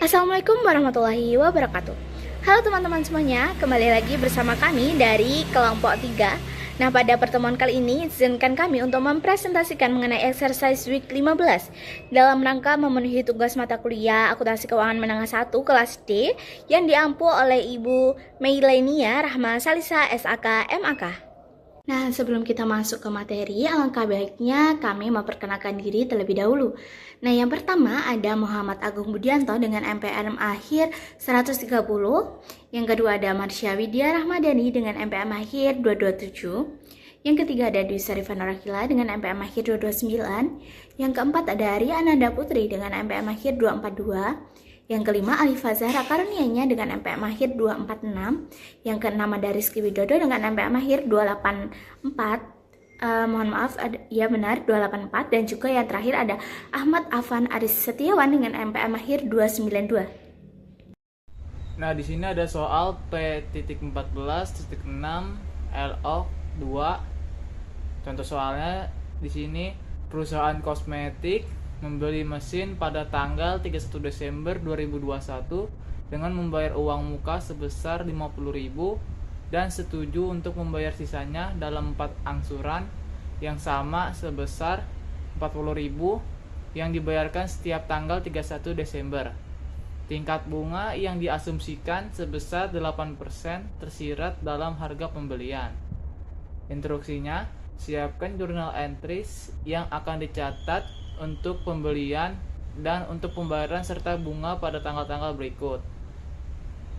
Assalamualaikum warahmatullahi wabarakatuh. Halo teman-teman semuanya, kembali lagi bersama kami dari kelompok 3. Nah, pada pertemuan kali ini izinkan kami untuk mempresentasikan mengenai exercise week 15 dalam rangka memenuhi tugas mata kuliah Akuntansi Keuangan Menengah 1 kelas D yang diampu oleh Ibu Meilenia Rahma Salisa SAK MAK. Nah, sebelum kita masuk ke materi, alangkah baiknya kami memperkenalkan diri terlebih dahulu. Nah, yang pertama ada Muhammad Agung Budianto dengan MPM akhir 130. Yang kedua ada Marsha Widya Rahmadani dengan MPM akhir 227. Yang ketiga ada Dwi Sarifan Rakila dengan MPM akhir 229. Yang keempat ada Ria Ananda Putri dengan MPM akhir 242. Yang kelima, Alifa Zahra Karunianya dengan MPM akhir 246. Yang keenam ada Rizky Widodo dengan MPM akhir 284. Mohon maaf, ya benar 284. Dan juga yang terakhir ada Ahmad Afan Aris Setiawan dengan MPM akhir 292. Nah, di sini ada soal P.14.6 LO 2. Contoh soalnya di sini perusahaan kosmetik membeli mesin pada tanggal 31 Desember 2021 dengan membayar uang muka sebesar 50.000 dan setuju untuk membayar sisanya dalam 4 angsuran yang sama sebesar 40.000 yang dibayarkan setiap tanggal 31 Desember. Tingkat bunga yang diasumsikan sebesar 8% tersirat dalam harga pembelian. Instruksinya, siapkan jurnal entries yang akan dicatat untuk pembelian dan untuk pembayaran serta bunga pada tanggal-tanggal berikut.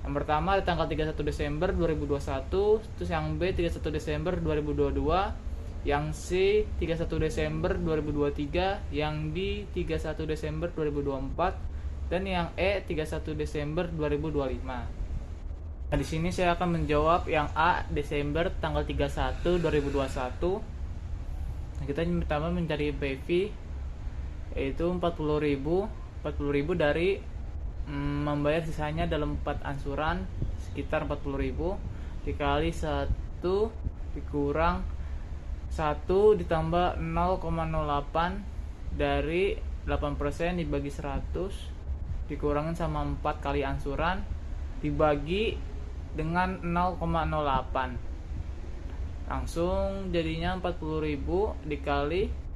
Yang pertama ada tanggal 31 Desember 2021, terus yang B 31 Desember 2022, yang C 31 Desember 2023, yang D 31 Desember 2024, dan yang E 31 Desember 2025. Nah, di sini saya akan menjawab yang A Desember tanggal 31 2021. Nah, kita pertama mencari PV yaitu 40.000 dari membayar sisanya dalam 4 ansuran sekitar 40.000 dikali 1 dikurang 1 ditambah 0,08 dari 8% dibagi 100 dikurangin sama 4 kali ansuran dibagi dengan 0,08. Langsung jadinya 40.000 dikali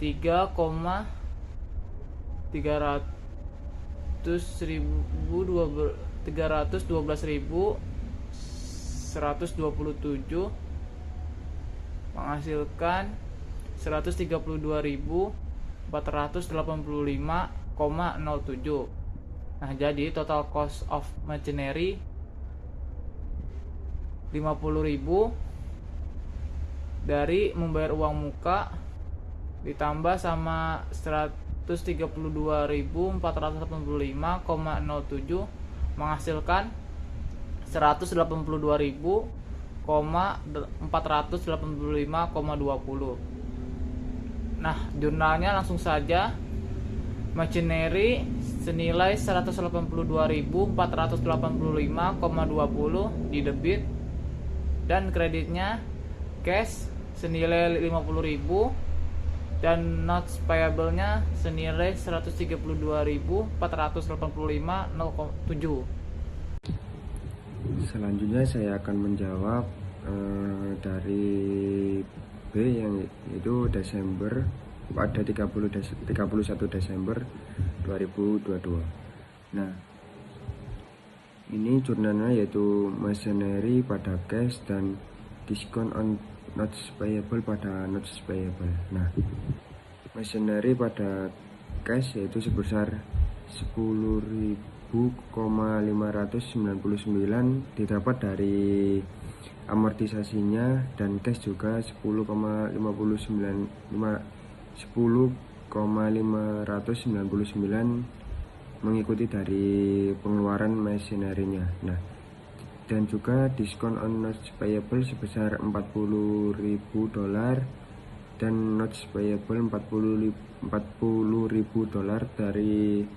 312.127 menghasilkan 132.485,07. Nah, jadi total cost of machinery 50.000 dari membayar uang muka ditambah sama 132.485,07 menghasilkan 182.485,20. Nah, jurnalnya langsung saja machinery senilai 182.485,20 di debit dan kreditnya cash senilai 50.000 dan notes payable-nya senilai 132.485,07. Selanjutnya saya akan menjawab dari B yang itu Desember pada 31 Desember 2022. Nah, ini jurnalnya yaitu machinery pada cash dan diskon on notes payable pada notes payable. Nah, machinery pada cash yaitu sebesar 10.599 didapat dari amortisasinya dan cash juga 10.599 mengikuti dari pengeluaran machinery-nya. Nah, dan juga diskon on notes payable sebesar $40.000 dan notes payable $40.000 dari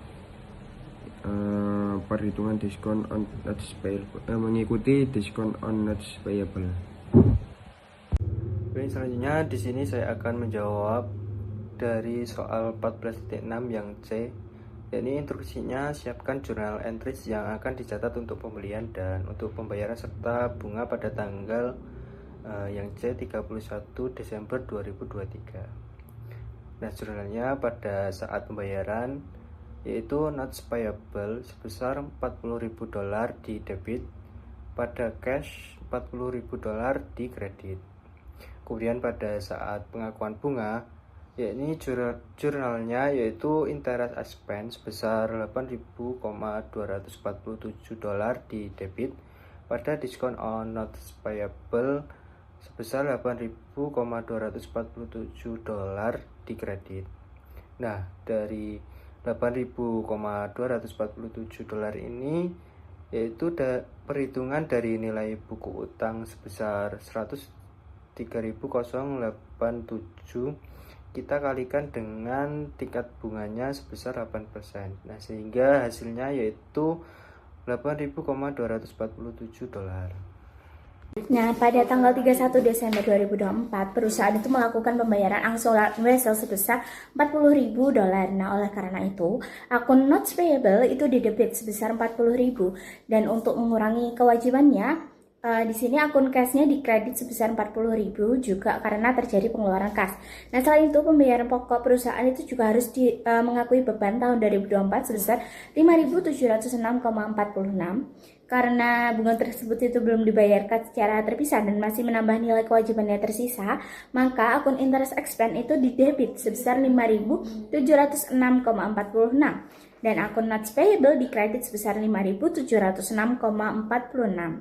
perhitungan diskon on notes payable mengikuti diskon on notes payable. Oke, selanjutnya di sini saya akan menjawab dari soal 14.6 yang C, Ini instruksinya, siapkan journal entries yang akan dicatat untuk pembelian dan untuk pembayaran serta bunga pada tanggal yang C 31 Desember 2023. Nah, jurnalnya pada saat pembayaran yaitu notes payable sebesar $40.000 di debit, pada cash $40.000 di kredit. Kemudian pada saat pengakuan bunga, yakni jurnalnya yaitu interest expense sebesar $8.247 di debit, pada discount on notes payable sebesar $8.247 di kredit. Nah, dari $8.247 ini yaitu perhitungan dari nilai buku utang sebesar 103.087 kita kalikan dengan tingkat bunganya sebesar 8%. Nah, sehingga hasilnya yaitu $8.247. Nah, pada tanggal 31 Desember 2024, perusahaan itu melakukan pembayaran angsuran Wesel sebesar $40.000. Nah, oleh karena itu, akun notes payable itu didebit sebesar $40.000. Dan untuk mengurangi kewajibannya, di sini akun cashnya dikredit sebesar $40.000 juga karena terjadi pengeluaran kas. Nah, selain itu pembayaran pokok perusahaan itu juga harus mengakui beban tahun 2024 sebesar $5.706,46. Karena bunga tersebut itu belum dibayarkan secara terpisah dan masih menambah nilai kewajibannya tersisa, maka akun interest expense itu didebit sebesar $5.706,46 dan akun notes payable dikredit sebesar $5.706,46.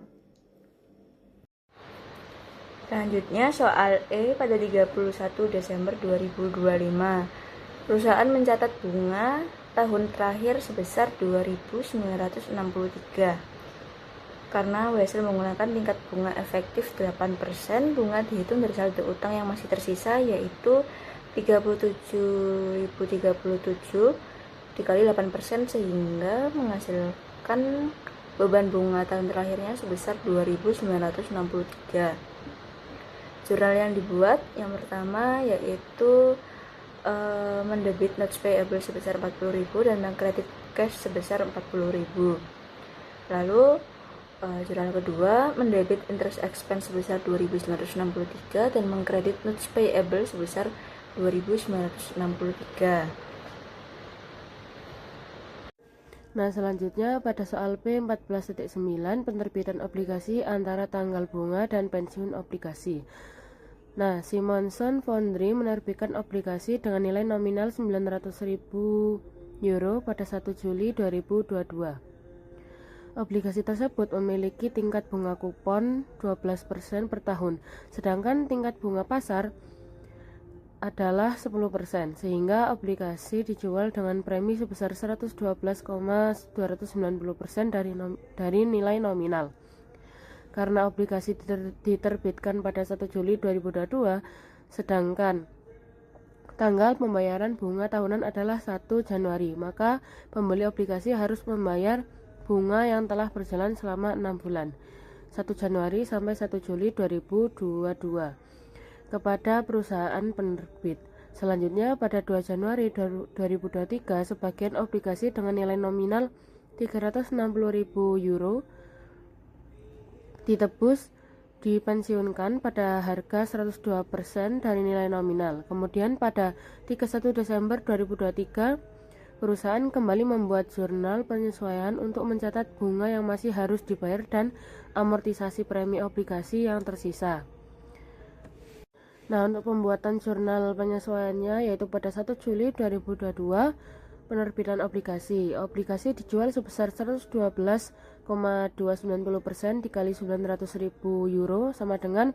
Selanjutnya soal E pada 31 Desember 2025. Perusahaan mencatat bunga tahun terakhir sebesar 2.963. Karena Wesel menggunakan tingkat bunga efektif 8%, bunga dihitung dari saldo utang yang masih tersisa yaitu 37.037 dikali 8% sehingga menghasilkan beban bunga tahun terakhirnya sebesar 2.963. Jurnal yang dibuat yang pertama yaitu mendebit notes payable sebesar 40.000 dan mengkredit cash sebesar 40.000. Lalu jurnal kedua mendebit interest expense sebesar 2.963 dan mengkredit notes payable sebesar 2.963. Nah, selanjutnya pada soal P14.9 penerbitan obligasi antara tanggal bunga dan pensiun obligasi. Nah, Simonson Foundry menerbitkan obligasi dengan nilai nominal €900.000 pada 1 Juli 2022. Obligasi tersebut memiliki tingkat bunga kupon 12% per tahun, sedangkan tingkat bunga pasar adalah 10%, sehingga obligasi dijual dengan premi sebesar 112,290% dari nilai nominal. Karena obligasi diterbitkan pada 1 Juli 2022, sedangkan tanggal pembayaran bunga tahunan adalah 1 Januari, maka pembeli obligasi harus membayar bunga yang telah berjalan selama 6 bulan, 1 Januari sampai 1 Juli 2022, kepada perusahaan penerbit. Selanjutnya, pada 2 Januari 2023, sebagian obligasi dengan nilai nominal €360.000 ditebus dipensiunkan pada harga 102% dari nilai nominal. Kemudian pada 31 Desember 2023, perusahaan kembali membuat jurnal penyesuaian untuk mencatat bunga yang masih harus dibayar dan amortisasi premi obligasi yang tersisa. Nah, untuk pembuatan jurnal penyesuaiannya yaitu pada 1 Juli 2022, penerbitan obligasi. Obligasi dijual sebesar 112,290% dikali €900.000 sama dengan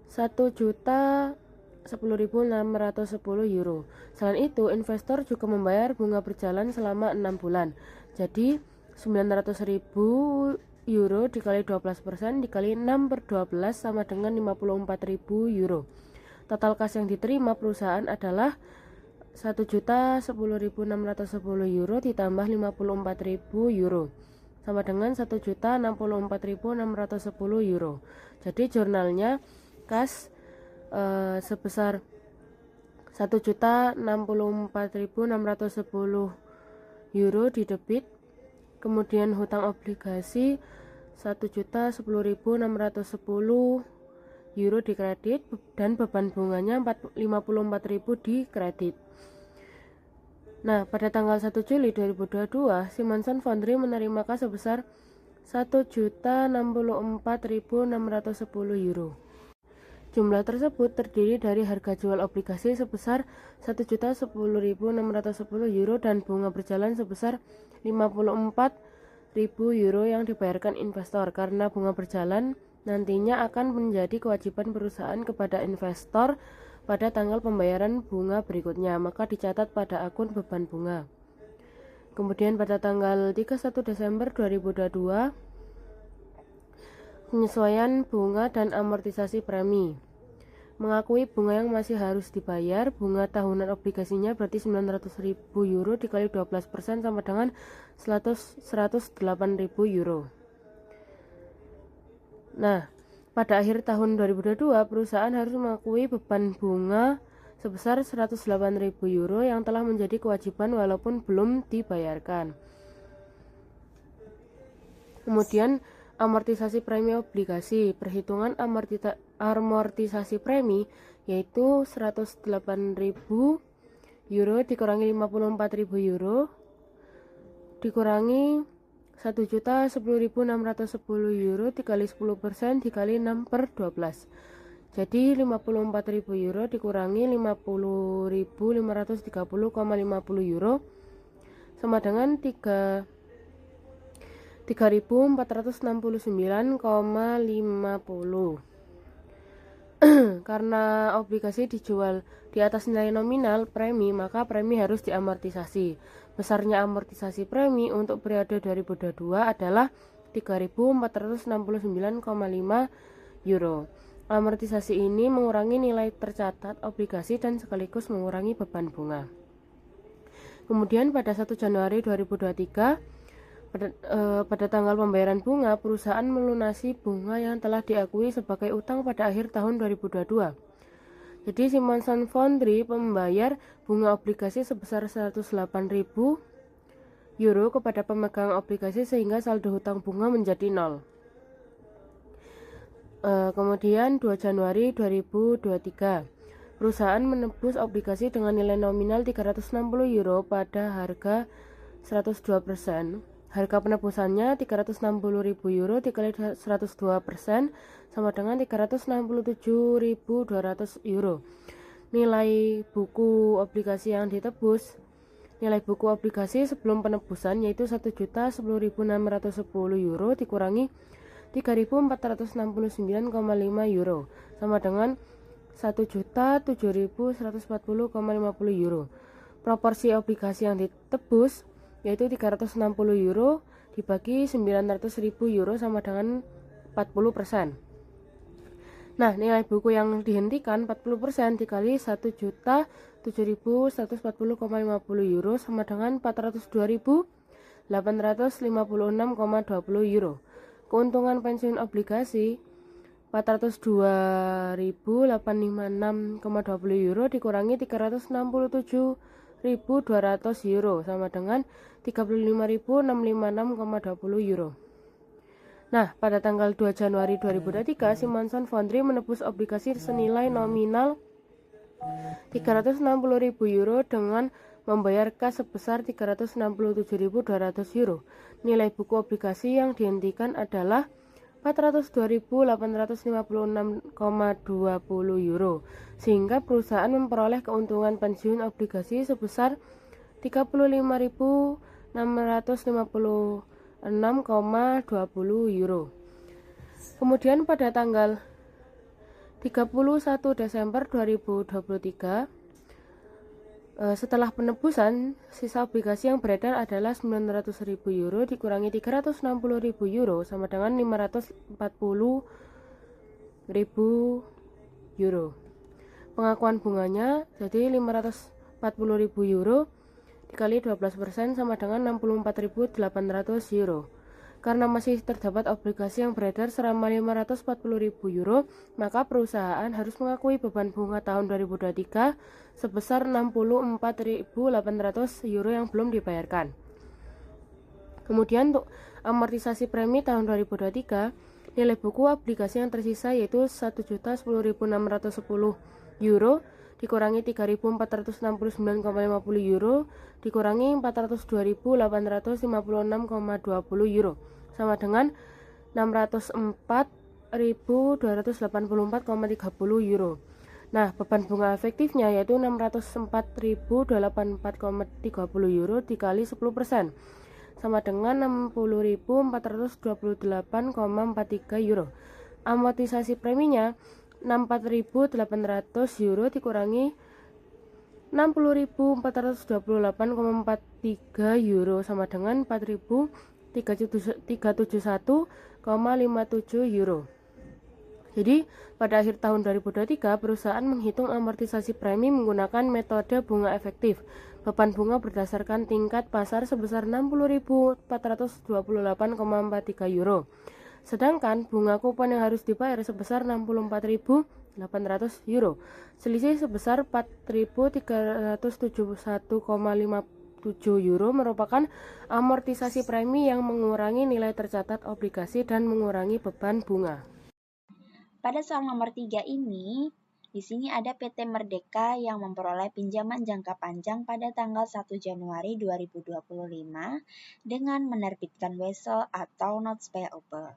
€1.10.610. Selain itu, investor juga membayar bunga berjalan selama 6 bulan. Jadi, €900.000 dikali 12% dikali 6/12 sama dengan €54.000. Total kas yang diterima perusahaan adalah €1.10.610 ditambah €54.000 sama dengan €1.064.610. Jadi jurnalnya kas sebesar €1.064.610 euro di debit, kemudian hutang obligasi 1.10.610 euro di kredit, dan beban bunganya 54.000 di kredit. Nah, pada tanggal 1 Juli 2022, Simonson Foundry menerima kas sebesar 1.064.610 euro. Jumlah tersebut terdiri dari harga jual obligasi sebesar 1.010.610 euro dan bunga berjalan sebesar 54.000 euro yang dibayarkan investor. Karena bunga berjalan nantinya akan menjadi kewajiban perusahaan kepada investor pada tanggal pembayaran bunga berikutnya, maka dicatat pada akun beban bunga. Kemudian pada tanggal 31 Desember 2022, penyesuaian bunga dan amortisasi premi. Mengakui bunga yang masih harus dibayar, bunga tahunan obligasinya berarti 900.000 euro dikali 12% sama dengan 108.000 euro. Nah, pada akhir tahun 2022, perusahaan harus mengakui beban bunga sebesar 108.000 euro yang telah menjadi kewajiban walaupun belum dibayarkan. Kemudian amortisasi premi obligasi. Perhitungan amortisasi premi yaitu 108.000 euro dikurangi 54.000 euro dikurangi 1.010.610 euro dikali 10% dikali 6/12. Jadi 54.000 euro dikurangi 50.530,50 euro sama dengan 3.469,50. Karena obligasi dijual di atas nilai nominal premi, maka premi harus diamortisasi. Besarnya amortisasi premi untuk periode 2022 adalah 3.469,5 euro. Amortisasi ini mengurangi nilai tercatat obligasi dan sekaligus mengurangi beban bunga. Kemudian pada 1 Januari 2023, pada tanggal pembayaran bunga, perusahaan melunasi bunga yang telah diakui sebagai utang pada akhir tahun 2022. Jadi Simonson Foundry membayar bunga obligasi sebesar 108.000 euro kepada pemegang obligasi sehingga saldo hutang bunga menjadi 0. Kemudian 2 Januari 2023, perusahaan menebus obligasi dengan nilai nominal 360 euro pada harga 102%. Harga penebusannya 360.000 euro dikali 102% sama dengan 367.200 euro. Nilai buku obligasi yang ditebus, nilai buku obligasi sebelum penebusan yaitu 1.010.610 euro dikurangi 3.469,5 euro sama dengan 1.007.140,50 euro. Proporsi obligasi yang ditebus yaitu 360 euro dibagi 900.000 euro sama dengan 40%. Nah, nilai buku yang dihentikan 40% dikali 1.007.140,50 euro sama dengan 402.856,20 euro. Keuntungan pensiun obligasi 402.856,20 euro dikurangi 367.200 euro sama dengan 35.656,20 euro. Nah, pada tanggal 2 Januari 2023, Simonson Foundry menebus obligasi senilai nominal 360.000 euro dengan membayar kas sebesar 367.200 euro. Nilai buku obligasi yang dihentikan adalah 402.856,20 euro, sehingga perusahaan memperoleh keuntungan pensiun obligasi sebesar 35.656,20 euro. Kemudian pada tanggal 31 Desember 2023, setelah penebusan, sisa obligasi yang beredar adalah 900.000 euro dikurangi 360.000 euro sama dengan 540.000 euro. Pengakuan bunganya jadi 540.000 euro dikali 12% sama dengan 64.800 euro. Karena masih terdapat obligasi yang beredar selama 540.000 euro, maka perusahaan harus mengakui beban bunga tahun 2023 sebesar 64.800 euro yang belum dibayarkan. Kemudian untuk amortisasi premi tahun 2023, nilai buku obligasi yang tersisa yaitu 1.10.610 euro dikurangi 3.469,50 euro dikurangi 402.856,20 euro sama dengan 604.284,30 euro. Nah, beban bunga efektifnya yaitu 604.084,30 euro dikali 10% sama dengan 60.428,43 euro. Amortisasi preminya 64.800 euro dikurangi 60.428,43 euro sama dengan 4.371,57 euro. Jadi, pada akhir tahun 2023, perusahaan menghitung amortisasi premi menggunakan metode bunga efektif. Beban bunga berdasarkan tingkat pasar sebesar 60.428,43 euro. Sedangkan bunga kupon yang harus dibayar sebesar 64.800 euro. Selisih sebesar 4.371,57 euro merupakan amortisasi premi yang mengurangi nilai tercatat obligasi dan mengurangi beban bunga. Pada soal nomor 3 ini, di sini ada PT Merdeka yang memperoleh pinjaman jangka panjang pada tanggal 1 Januari 2025 dengan menerbitkan wesel atau notes payable.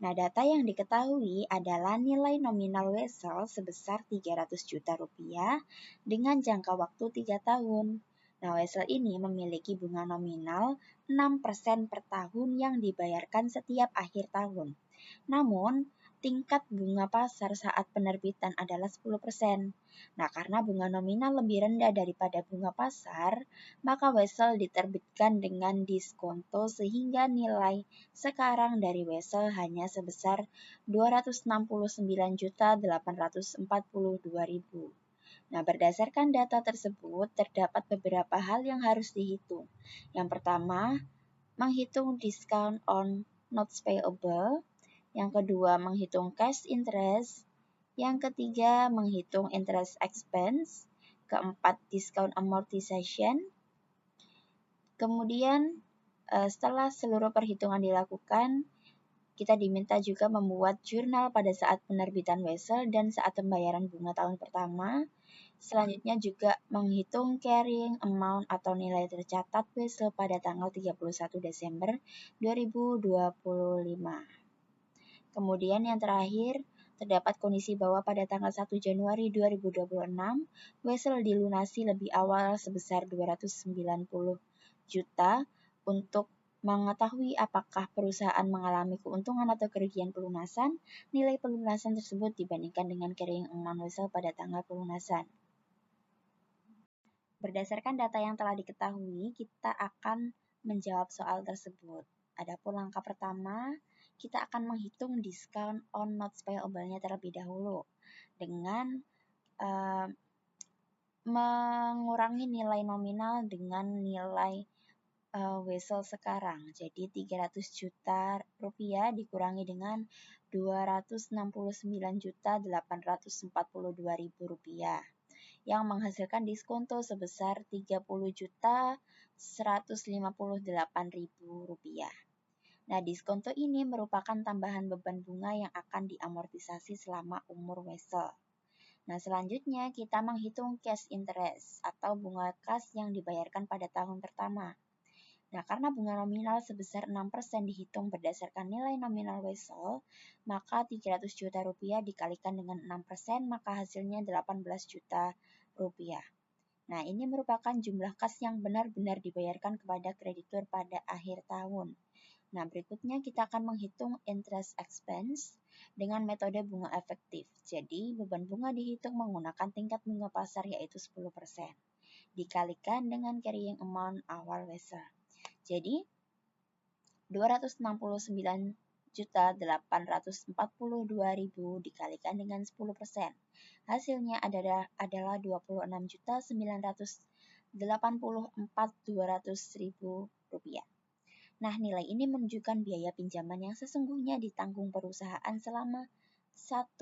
Nah, data yang diketahui adalah nilai nominal wesel sebesar 300 juta rupiah dengan jangka waktu 3 tahun. Nah, wesel ini memiliki bunga nominal 6% per tahun yang dibayarkan setiap akhir tahun. Namun, tingkat bunga pasar saat penerbitan adalah 10%. Nah, karena bunga nominal lebih rendah daripada bunga pasar, maka wesel diterbitkan dengan diskonto sehingga nilai sekarang dari wesel hanya sebesar 269.842.000. Nah, berdasarkan data tersebut, terdapat beberapa hal yang harus dihitung. Yang pertama, menghitung discount on notes payable. Yang kedua, menghitung cash interest. Yang ketiga, menghitung interest expense. Keempat, discount amortization. Kemudian, setelah seluruh perhitungan dilakukan, kita diminta juga membuat jurnal pada saat penerbitan wesel dan saat pembayaran bunga tahun pertama. Selanjutnya juga menghitung carrying amount atau nilai tercatat wesel pada tanggal 31 Desember 2025. Kemudian yang terakhir, terdapat kondisi bahwa pada tanggal 1 Januari 2026, wesel dilunasi lebih awal sebesar 290 juta untuk mengetahui apakah perusahaan mengalami keuntungan atau kerugian pelunasan, nilai pelunasan tersebut dibandingkan dengan carrying amount wesel pada tanggal pelunasan. Berdasarkan data yang telah diketahui, kita akan menjawab soal tersebut. Adapun langkah pertama, kita akan menghitung discount on notes payable-nya terlebih dahulu dengan mengurangi nilai nominal dengan nilai wesel sekarang. Jadi 300 juta rupiah dikurangi dengan 269.842.000 rupiah yang menghasilkan diskonto sebesar 30.158.000 rupiah. Nah, diskonto ini merupakan tambahan beban bunga yang akan diamortisasi selama umur wesel. Nah, selanjutnya kita menghitung cash interest atau bunga kas yang dibayarkan pada tahun pertama. Nah, karena bunga nominal sebesar 6% dihitung berdasarkan nilai nominal wesel, maka 300 juta rupiah dikalikan dengan 6%, maka hasilnya 18 juta rupiah. Nah, ini merupakan jumlah kas yang benar-benar dibayarkan kepada kreditur pada akhir tahun. Nah, berikutnya kita akan menghitung interest expense dengan metode bunga efektif. Jadi, beban bunga dihitung menggunakan tingkat bunga pasar yaitu 10%. Dikalikan dengan carrying amount awal wesel. Jadi, 269.842.000 dikalikan dengan 10%. Hasilnya adalah 26.984.200.000 rupiah. Nah, nilai ini menunjukkan biaya pinjaman yang sesungguhnya ditanggung perusahaan selama 1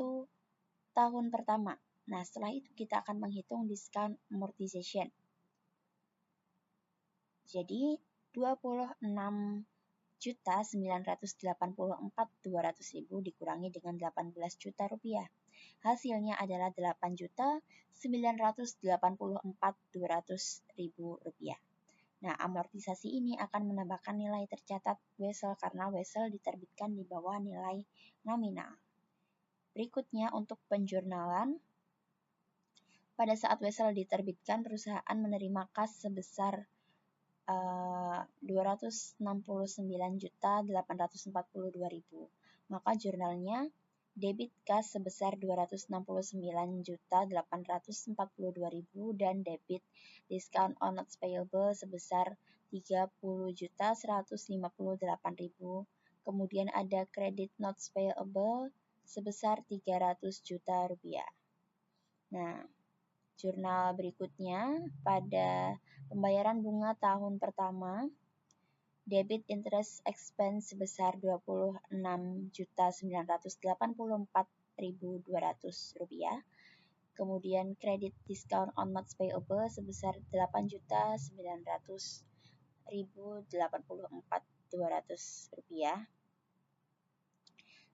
tahun pertama. Nah, setelah itu kita akan menghitung discount amortization. Jadi, 26.984.200.000 dikurangi dengan 18 juta rupiah. Hasilnya adalah 8.984.200.000 rupiah. Nah, amortisasi ini akan menambahkan nilai tercatat wesel karena wesel diterbitkan di bawah nilai nominal. Berikutnya untuk penjurnalan. Pada saat wesel diterbitkan, perusahaan menerima kas sebesar 269.842.000. Maka jurnalnya debit kas sebesar 269.842.000 dan debit discount on notes payable sebesar 30.158.000. Kemudian ada credit notes payable sebesar 300 juta rupiah. Nah, jurnal berikutnya pada pembayaran bunga tahun pertama, debit interest expense sebesar 26.984.200 rupiah. Kemudian kredit discount on notes payable sebesar 8.900.084.200 rupiah.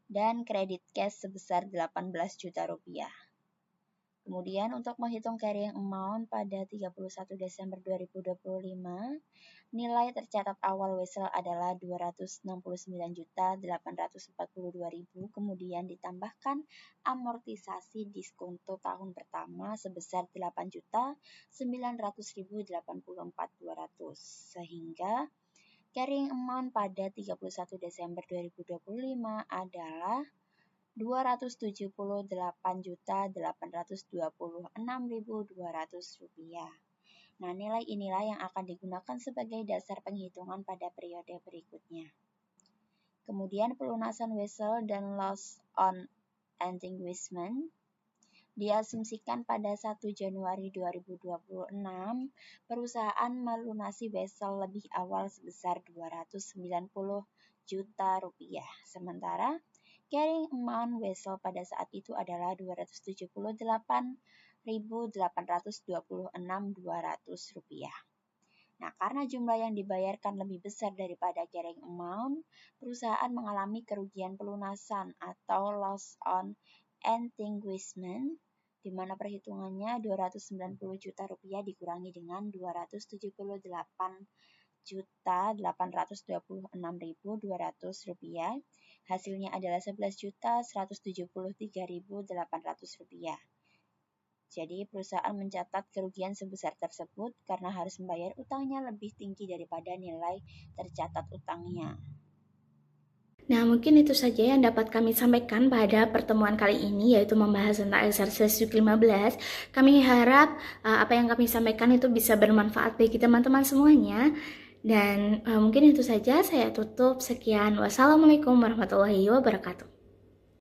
Dan kredit cash sebesar 18 juta rupiah. Kemudian untuk menghitung carrying amount pada 31 Desember 2025, nilai tercatat awal wesel adalah 269.842.000, kemudian ditambahkan amortisasi diskonto tahun pertama sebesar 8.900.084.200, sehingga carrying amount pada 31 Desember 2025 adalah 278.826.200 rupiah. Nah, nilai inilah yang akan digunakan sebagai dasar penghitungan pada periode berikutnya. Kemudian pelunasan wesel dan loss on extinguishment diasumsikan pada 1 Januari 2026, perusahaan melunasi wesel lebih awal sebesar 290 juta rupiah. Sementara carrying amount wesel pada saat itu adalah 278.826.200 rupiah. Nah, karena jumlah yang dibayarkan lebih besar daripada carrying amount, perusahaan mengalami kerugian pelunasan atau loss on extinguishment, di mana perhitungannya 290 juta rupiah dikurangi dengan 278.826.200 rupiah. Hasilnya adalah 11.173.800 rupiah. Jadi perusahaan mencatat kerugian sebesar tersebut karena harus membayar utangnya lebih tinggi daripada nilai tercatat utangnya. Nah, mungkin itu saja yang dapat kami sampaikan pada pertemuan kali ini, yaitu membahas tentang exercise week 15. Kami harap apa yang kami sampaikan itu bisa bermanfaat bagi teman-teman semuanya. Dan mungkin itu saja, saya tutup. Sekian, wassalamualaikum warahmatullahi wabarakatuh.